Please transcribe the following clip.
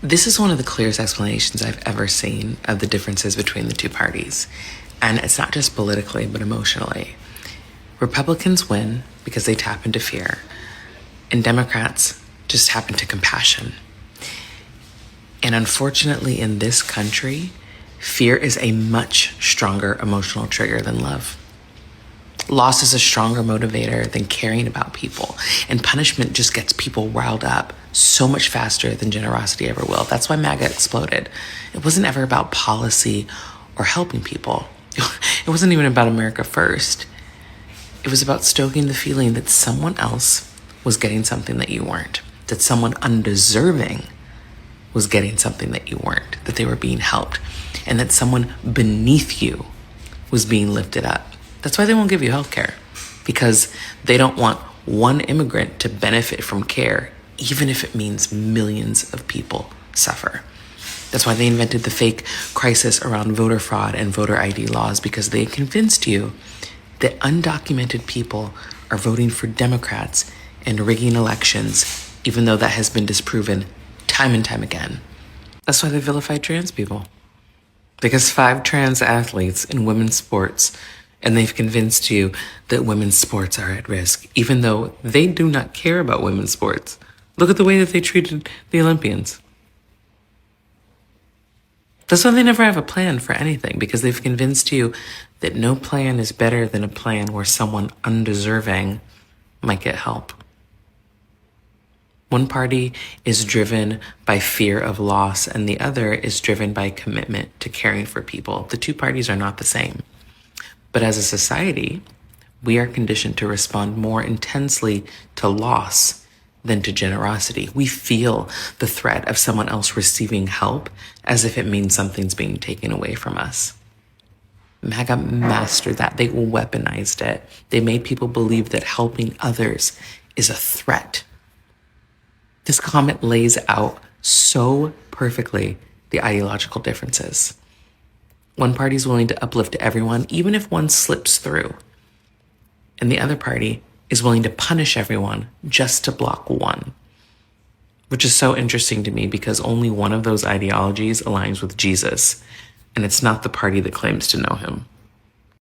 This is one of the clearest explanations I've ever seen of the differences between the two parties. And it's not just politically, but emotionally. Republicans win because they tap into fear, and Democrats just tap into compassion. And unfortunately, in this country, fear is a much stronger emotional trigger than love. Loss is a stronger motivator than caring about people. And punishment just gets people riled up so much faster than generosity ever will. That's why MAGA exploded. It wasn't ever about policy or helping people. It wasn't even about America first. It was about stoking the feeling that someone else was getting something that you weren't, that someone undeserving was getting something that you weren't, that they were being helped, and that someone beneath you was being lifted up. That's why they won't give you health care, because they don't want one immigrant to benefit from care, even if it means millions of people suffer. That's why they invented the fake crisis around voter fraud and voter ID laws, because they convinced you that undocumented people are voting for Democrats and rigging elections, even though that has been disproven time and time again. That's why they vilified trans people. Because 5 trans athletes in women's sports, and they've convinced you that women's sports are at risk, even though they do not care about women's sports. Look at the way that they treated the Olympians. That's why they never have a plan for anything, because they've convinced you that no plan is better than a plan where someone undeserving might get help. One party is driven by fear of loss, and the other is driven by commitment to caring for people. The two parties are not the same. But as a society, we are conditioned to respond more intensely to loss than to generosity. We feel the threat of someone else receiving help as if it means something's being taken away from us. MAGA mastered that. They weaponized it. They made people believe that helping others is a threat. This comment lays out so perfectly the ideological differences. One party is willing to uplift everyone, even if one slips through. And the other party is willing to punish everyone just to block one. Which is so interesting to me, because only one of those ideologies aligns with Jesus, and it's not the party that claims to know him.